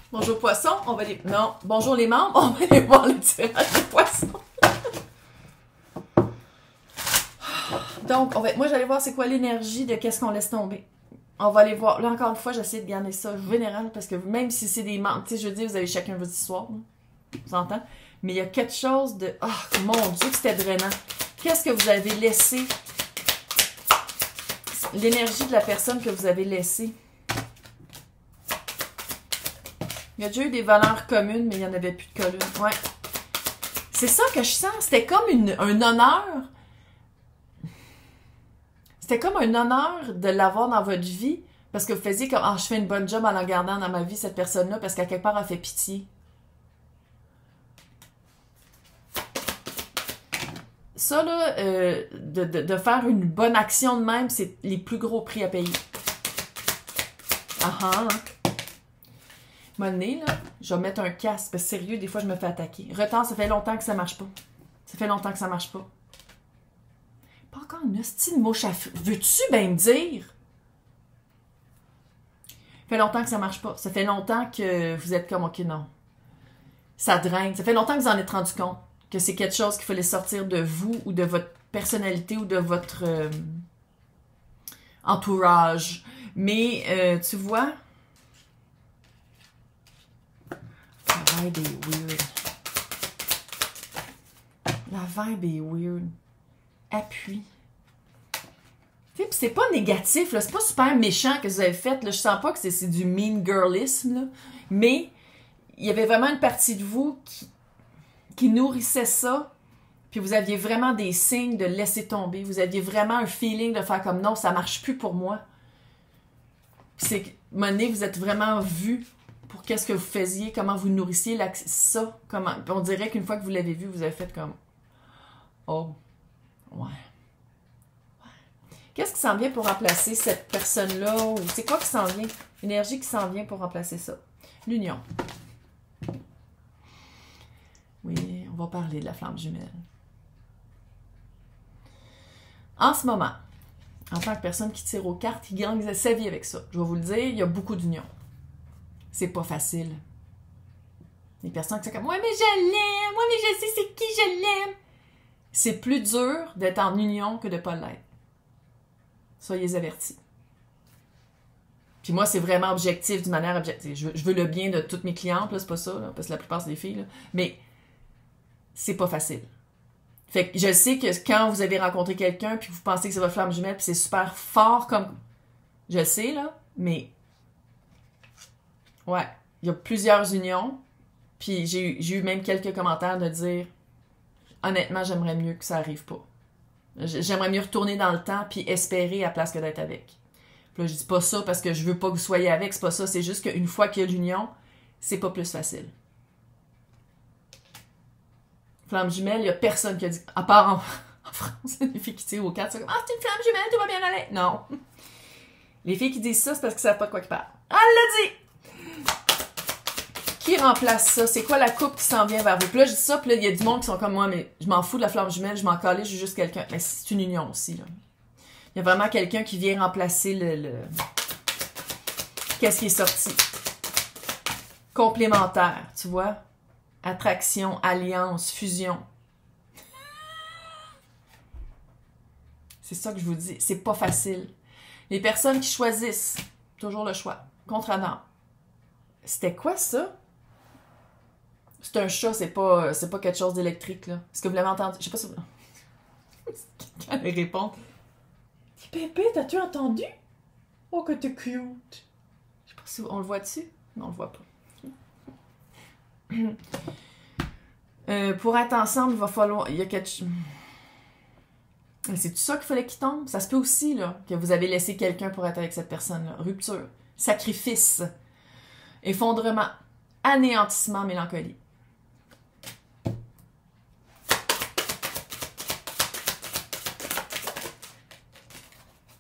Bonjour poisson, on va les... Non, bonjour les membres, on va aller voir le tirage de poisson. Donc, moi j'allais voir c'est quoi l'énergie de qu'est-ce qu'on laisse tomber. On va aller voir. Là, encore une fois, j'essaie de garder ça général parce que même si c'est des membres, tu sais, je veux dire, vous avez chacun votre histoire, vous entendez? Mais il y a quelque chose de... Oh, mon Dieu, que c'était drainant. Qu'est-ce que vous avez laissé? L'énergie de la personne que vous avez laissée. Il y a déjà eu des valeurs communes, mais il n'y en avait plus de colonnes. Ouais. C'est ça que je sens. C'était comme un honneur. C'était comme un honneur de l'avoir dans votre vie. Parce que vous faisiez comme, je fais une bonne job en la gardant dans ma vie, cette personne-là, parce qu'à quelque part, elle fait pitié. Ça, là, de faire une bonne action de même, c'est les plus gros prix à payer. Hein? À un moment donné, là, je vais mettre un casque. Parce que sérieux, des fois, je me fais attaquer. Retard, ça fait longtemps que ça marche pas. Ça fait longtemps que ça marche pas. Pas encore une hostie de mouche à feu. Veux-tu bien me dire? Ça fait longtemps que ça marche pas. Ça fait longtemps que vous êtes comme, OK, non. Ça draine. Ça fait longtemps que vous en êtes rendu compte. Que c'est quelque chose qu'il fallait sortir de vous ou de votre personnalité ou de votre entourage. Mais, tu vois... La vibe est weird. La vibe est weird. Appui. Tu sais, c'est pas négatif, là. C'est pas super méchant que vous avez fait, là. Je sens pas que c'est du mean girlisme, là. Mais il y avait vraiment une partie de vous qui nourrissait ça. Puis vous aviez vraiment des signes de laisser tomber. Vous aviez vraiment un feeling de faire comme non, ça marche plus pour moi. Puis c'est que, à un moment donné, vous êtes vraiment vu pour qu'est-ce que vous faisiez, comment vous nourrissiez ça. Comment, on dirait qu'une fois que vous l'avez vu, vous avez fait comme oh, ouais. Qu'est-ce qui s'en vient pour remplacer cette personne-là? Ou c'est quoi qui s'en vient? L'énergie qui s'en vient pour remplacer ça. L'union. Oui, on va parler de la flamme jumelle. En ce moment, en tant que personne qui tire aux cartes, qui gagne sa vie avec ça, je vais vous le dire, il y a beaucoup d'union. C'est pas facile. Les personnes qui sont comme « Ouais, mais je l'aime! Ouais, mais je sais c'est qui je l'aime! » C'est plus dur d'être en union que de ne pas l'être. Soyez avertis. Puis moi, c'est vraiment objectif, d'une manière objective. Je veux le bien de toutes mes clientes, là, c'est pas ça, là, parce que la plupart, c'est des filles. Là. Mais c'est pas facile. Fait que je sais que quand vous avez rencontré quelqu'un, puis vous pensez que c'est votre flamme jumelle, puis c'est super fort comme... Je le sais, là, mais... Ouais, il y a plusieurs unions, puis j'ai eu même quelques commentaires de dire « Honnêtement, j'aimerais mieux que ça arrive pas. J'aimerais mieux retourner dans le temps puis espérer à place que d'être avec. » Puis là, je dis pas ça parce que je veux pas que vous soyez avec, c'est pas ça, c'est juste qu'une fois qu'il y a l'union, c'est pas plus facile. Flamme jumelle, il y a personne qui a dit, à part en France, les filles qui tirent aux cartes, c'est comme « Ah, c'est une flamme jumelle, tout va bien aller. » Non. Les filles qui disent ça, c'est parce qu'ils savent pas de quoi ils parlent. Ah, elle l'a dit! Qui remplace ça? C'est quoi la coupe qui s'en vient vers vous? Puis là, je dis ça, puis là, il y a du monde qui sont comme moi, mais je m'en fous de la flamme jumelle, je m'en calais, j'ai juste quelqu'un. Mais c'est une union aussi, là. Il y a vraiment quelqu'un qui vient remplacer le... Qu'est-ce qui est sorti? Complémentaire, tu vois? Attraction, alliance, fusion. C'est ça que je vous dis. C'est pas facile. Les personnes qui choisissent, toujours le choix, contre Adam. C'était quoi ça? C'est un chat, c'est pas quelque chose d'électrique, là. Est-ce que vous l'avez entendu? Je sais pas si vous... Quelqu'un allait répondre. Pépé, t'as-tu entendu? Oh, que t'es cute. Je sais pas si on le voit dessus. Non, on le voit pas. Pour être ensemble, il va falloir... Il y a quelque chose... C'est tout ça qu'il fallait qu'il tombe? Ça se peut aussi, là, que vous avez laissé quelqu'un pour être avec cette personne-là. Rupture. Sacrifice. Effondrement. Anéantissement, mélancolie.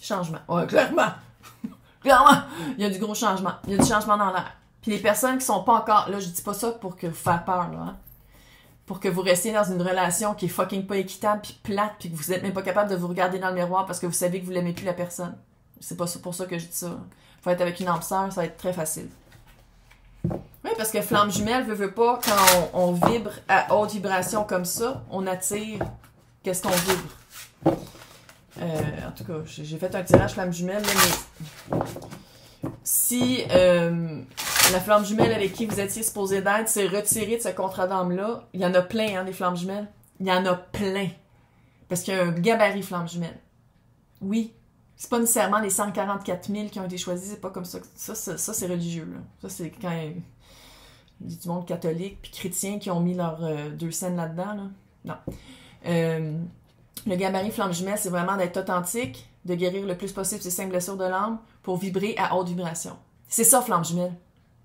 Changement. Ouais, clairement. Clairement. Il y a du gros changement. Il y a du changement dans l'air. Puis les personnes qui sont pas encore... Là, je dis pas ça pour que vous fassiez peur, là. Hein? Pour que vous restiez dans une relation qui est fucking pas équitable, puis plate, puis que vous êtes même pas capable de vous regarder dans le miroir parce que vous savez que vous l'aimez plus la personne. C'est pas pour ça que je dis ça. Faut être avec une âme sœur, ça va être très facile. Oui, parce parce que flamme jumelle, veut pas, quand on vibre à haute vibration comme ça, on attire qu'est-ce qu'on vibre. En tout cas, j'ai fait un tirage flamme jumelle, là, mais si la flamme jumelle avec qui vous étiez supposé d'être s'est retirée de ce contrat d'âme-là, il y en a plein, hein, des flammes jumelles. Il y en a plein. Parce qu'il y a un gabarit flamme jumelle. Oui. C'est pas nécessairement les 144 000 qui ont été choisis, c'est pas comme ça. Ça c'est religieux, là. Ça, c'est quand il y a du monde catholique puis chrétien qui ont mis leurs 2 scènes là-dedans, là. Non. Le gabarit flamme jumelle, c'est vraiment d'être authentique, de guérir le plus possible ses 5 blessures de l'âme pour vibrer à haute vibration. C'est ça, flamme jumelle.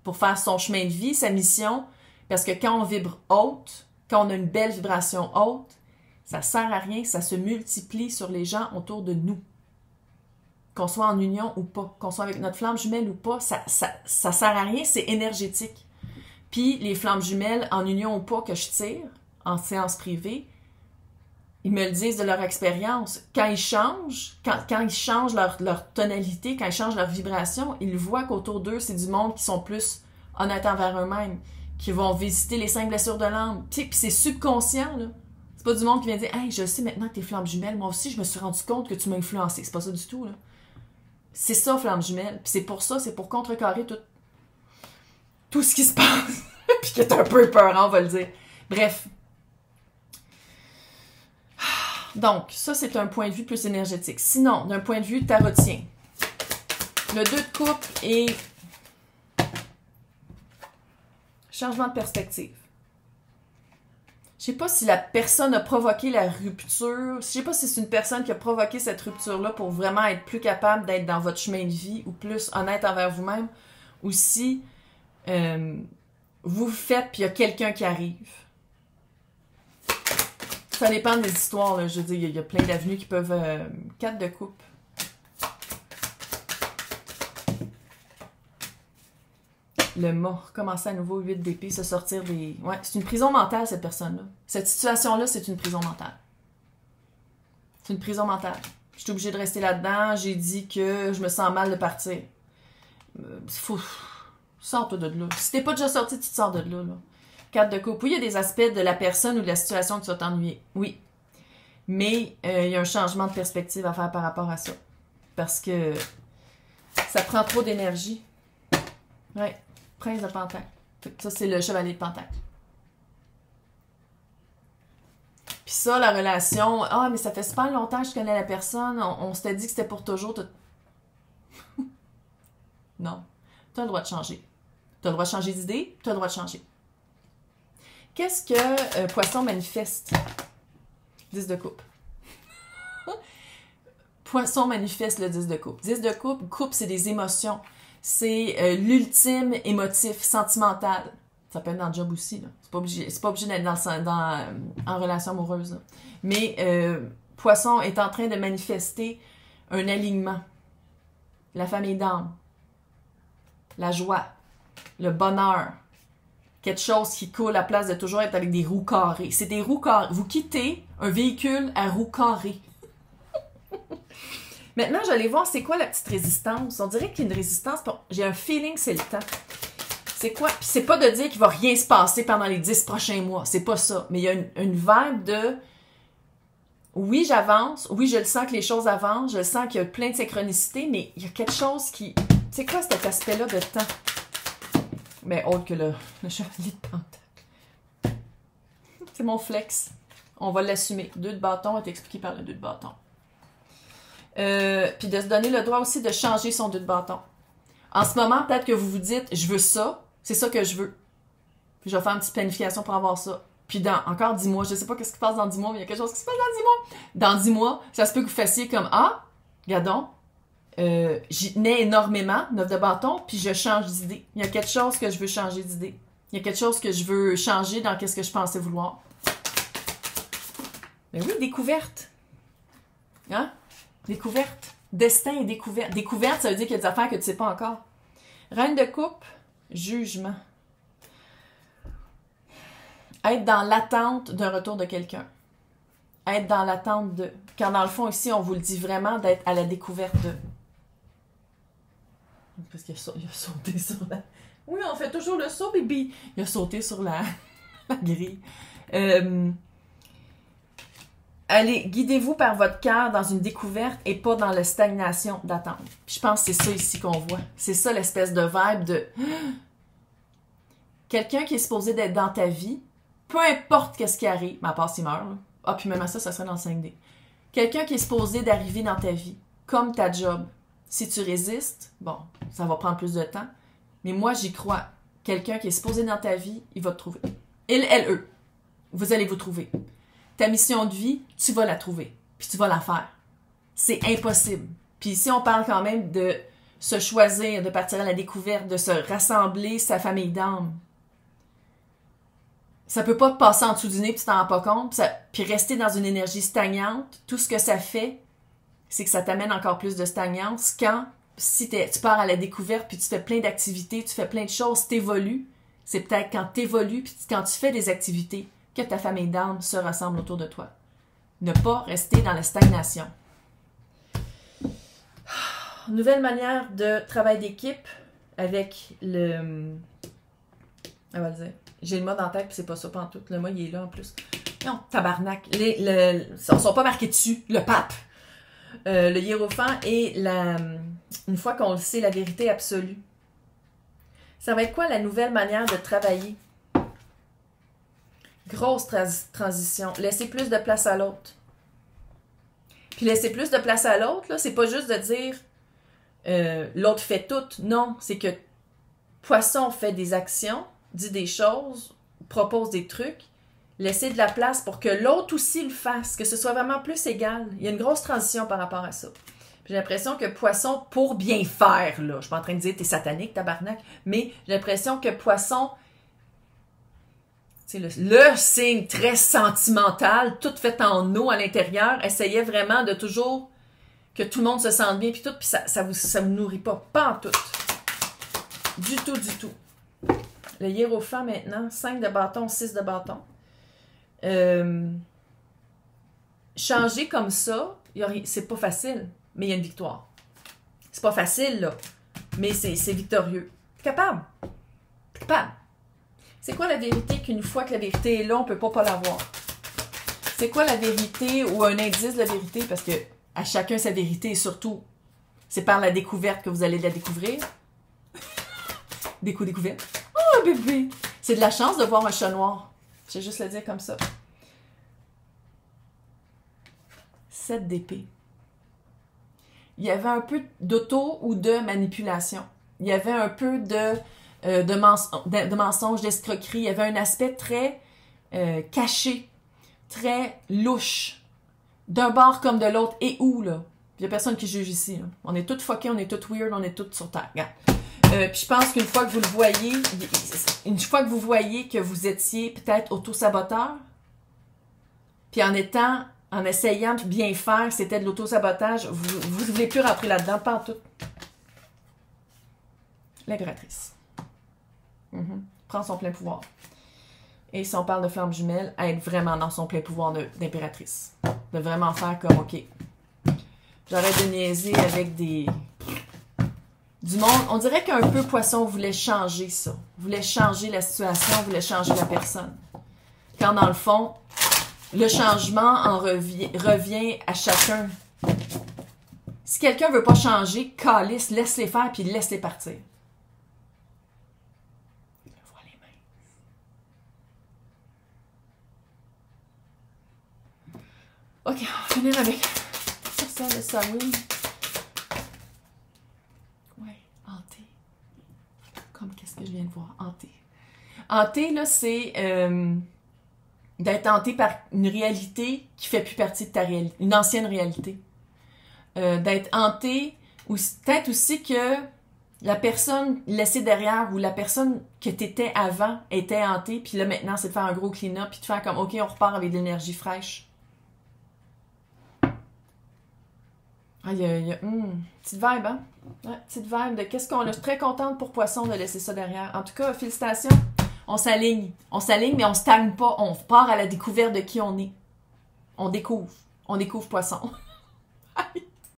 Pour faire son chemin de vie, sa mission, parce que quand on vibre haute, quand on a une belle vibration haute, ça sert à rien, ça se multiplie sur les gens autour de nous. Qu'on soit en union ou pas, qu'on soit avec notre flamme jumelle ou pas, ça sert à rien, c'est énergétique. Puis les flammes jumelles, en union ou pas, que je tire, en séance privée, ils me le disent de leur expérience. Quand ils changent, quand ils changent leur tonalité, quand ils changent leur vibration, ils voient qu'autour d'eux, c'est du monde qui sont plus honnêtes envers eux-mêmes, qui vont visiter les 5 blessures de l'âme. Puis c'est subconscient, là. C'est pas du monde qui vient dire « Hey, je sais maintenant que t'es flamme jumelle, moi aussi, je me suis rendu compte que tu m'as influencé. » C'est pas ça du tout, là. C'est ça, flamme jumelle. Puis c'est pour ça, c'est pour contrecarrer tout ce qui se passe. Puis qui est un peu épeurant, on va le dire. Bref. Donc, ça, c'est un point de vue plus énergétique. Sinon, d'un point de vue tarotien, le 2 de coupe et changement de perspective. Je sais pas si la personne a provoqué la rupture. Je sais pas si c'est une personne qui a provoqué cette rupture-là pour vraiment être plus capable d'être dans votre chemin de vie ou plus honnête envers vous-même. Ou si vous faites puis il y a quelqu'un qui arrive. Ça dépend des histoires, là. Je veux dire, il y a plein d'avenues qui peuvent... 4 de coupe. Le mât, recommencer à nouveau, 8 d'épée, se sortir des... Ouais, c'est une prison mentale, cette personne-là. Cette situation-là, c'est une prison mentale. C'est une prison mentale. Je suis obligée de rester là-dedans. J'ai dit que je me sens mal de partir. Sors-toi de là. Si t'es pas déjà sorti, tu te sors de là. 4 de coupe. Oui, il y a des aspects de la personne ou de la situation que tu vas t'ennuyer. Oui. Mais il y a un changement de perspective à faire par rapport à ça. Parce que ça prend trop d'énergie. Ouais. Prince de Pentacle. Ça, c'est le chevalier de Pentacle. Puis ça, la relation... Ah, mais ça fait super longtemps que je connais la personne. On s'était dit que c'était pour toujours. Non. Tu as le droit de changer. Tu as le droit de changer d'idée. Tu as le droit de changer. Qu'est-ce que Poisson manifeste? 10 de coupe. Poisson manifeste le 10 de coupe. 10 de coupe, coupe, c'est des émotions. C'est l'ultime émotif, sentimental. Ça peut être dans le job aussi. C'est pas obligé d'être en relation amoureuse. Là. Mais Poisson est en train de manifester un alignement. La famille d'âme. La joie. Le bonheur. Quelque chose qui coule à la place de toujours être avec des roues carrées. C'est des roues carrées. Vous quittez un véhicule à roues carrées. Maintenant, j'allais voir c'est quoi la petite résistance. On dirait qu'il y a une résistance. J'ai un feeling que c'est le temps. C'est quoi? Puis c'est pas de dire qu'il va rien se passer pendant les 10 prochains mois. C'est pas ça. Mais il y a une vibe de... Oui, j'avance. Oui, je le sens que les choses avancent. Je le sens qu'il y a plein de synchronicité. Mais il y a quelque chose qui... C'est quoi cet aspect-là de temps? Mais autre que le chevalier de Pentacle. C'est mon flex. On va l'assumer. 2 de bâton est expliqué par le 2 de bâton. Puis de se donner le droit aussi de changer son 2 de bâton. En ce moment, peut-être que vous vous dites, je veux ça, c'est ça que je veux. Puis je vais faire une petite planification pour avoir ça. Puis dans encore 10 mois, je sais pas qu'est-ce qui se passe dans 10 mois, mais il y a quelque chose qui se passe dans 10 mois. Dans 10 mois, ça se peut que vous fassiez comme, ah, regardons, j'y tenais énormément, 9 de bâton, puis je change d'idée. Il y a quelque chose que je veux changer d'idée. Il y a quelque chose que je veux changer dans qu'est-ce que je pensais vouloir. Mais oui, découverte. Hein? Découverte. Destin et découverte. Découverte, ça veut dire qu'il y a des affaires que tu ne sais pas encore. Reine de coupe, jugement. Être dans l'attente d'un retour de quelqu'un. Être dans l'attente de... Car dans le fond, ici, on vous le dit vraiment d'être à la découverte de... Parce qu'il a sauté sur la... Oui, on fait toujours le saut, bébé. Il a sauté sur la grille. Allez, guidez-vous par votre cœur dans une découverte et pas dans la stagnation d'attente. Je pense que c'est ça ici qu'on voit. C'est ça l'espèce de vibe de quelqu'un qui est supposé d'être dans ta vie, peu importe qu'est-ce qui arrive, mais à part s'il meurt. Là. Ah, puis même à ça serait dans le 5D. Quelqu'un qui est supposé d'arriver dans ta vie, comme ta job. Si tu résistes, bon, ça va prendre plus de temps. Mais moi, j'y crois. Quelqu'un qui est supposé dans ta vie, il va te trouver. Il, elle, eux. Vous allez vous trouver. Ta mission de vie, tu vas la trouver. Puis tu vas la faire. C'est impossible. Puis ici, on parle quand même de se choisir, de partir à la découverte, de se rassembler sa famille d'âme. Ça peut pas te passer en dessous du nez puis tu t'en rends pas compte. Puis rester dans une énergie stagnante, tout ce que ça fait, c'est que ça t'amène encore plus de stagnance quand, si tu pars à la découverte puis tu fais plein d'activités, tu fais plein de choses, t'évolues, c'est peut-être quand t'évolues puis quand tu fais des activités que ta famille d'âme se rassemble autour de toi. Ne pas rester dans la stagnation. Nouvelle manière de travail d'équipe avec le... On va le dire. J'ai le mot dans la tête, puis c'est pas ça pantoute. Le mot, il est là en plus. Non, tabarnak. Ils sont pas marqués dessus. Le pape. Le hiérophant et une fois qu'on le sait, la vérité absolue. Ça va être quoi la nouvelle manière de travailler? Grosse transition. Laisser plus de place à l'autre. Puis laisser plus de place à l'autre, là, c'est pas juste de dire l'autre fait tout. Non, c'est que Poisson fait des actions, dit des choses, propose des trucs. Laisser de la place pour que l'autre aussi le fasse, que ce soit vraiment plus égal. Il y a une grosse transition par rapport à ça. J'ai l'impression que Poisson, pour bien faire, là, je suis pas en train de dire t'es satanique, tabarnak, mais j'ai l'impression que Poisson, c'est le signe très sentimental, tout fait en eau à l'intérieur, essayait vraiment de toujours que tout le monde se sente bien, puis tout, puis ça vous nourrit pas en tout. Du tout, du tout. Le hiérophant maintenant, 5 de bâton, 6 de bâton. Changer comme ça, c'est pas facile, mais il y a une victoire. C'est pas facile, là, mais c'est victorieux. T'es capable. T'es capable. C'est quoi la vérité qu'une fois que la vérité est là, on peut pas l'avoir? C'est quoi la vérité ou un indice de la vérité? Parce que à chacun sa vérité et surtout, c'est par la découverte que vous allez la découvrir. Découverte. Oh, bébé! C'est de la chance de voir un chat noir. Je vais juste le dire comme ça. 7 d'épée. Il y avait un peu d'auto ou de manipulation. Il y avait un peu de mensonge, d'escroquerie. Il y avait un aspect très caché, très louche. D'un bord comme de l'autre. Et où, là? Il n'y a personne qui juge ici. Là. On est tous fuckés, on est tous weird, on est tous sur terre. Regarde. Puis je pense qu'une fois que vous le voyez, une fois que vous voyez que vous étiez peut-être auto-saboteur, puis en essayant de bien faire, c'était de l'auto-sabotage, vous ne voulez plus rentrer là-dedans, pas en tout. L'impératrice. Prend son plein pouvoir. Et si on parle de flamme jumelle, être vraiment dans son plein pouvoir d'impératrice. De vraiment faire comme, OK, j'arrête de niaiser avec du monde. On dirait qu'un peu Poisson voulait changer ça. Voulait changer la situation, voulait changer la personne. Quand dans le fond, le changement en revient à chacun. Si quelqu'un veut pas changer, calisse, laisse-les faire puis laisse-les partir. Je vois les mains. OK, on va finir avec ça, le Samhain. Hanté. Comme qu'est-ce que je viens de voir? Hanté. Hanté, là, c'est d'être hanté par une réalité qui fait plus partie de ta réalité. Une ancienne réalité. D'être hanté, ou peut-être aussi que la personne laissée derrière ou la personne que tu étais avant était hantée, puis là, maintenant, c'est de faire un gros clean-up, puis de faire comme, OK, on repart avec de l'énergie fraîche. Ah, il y a petite vibe, hein? Ouais, petite vibe de qu'est-ce qu'on a. Je suis très contente pour Poisson de laisser ça derrière. En tout cas, félicitations. On s'aligne. On s'aligne, mais on stagne pas. On part à la découverte de qui on est. On découvre. On découvre Poisson.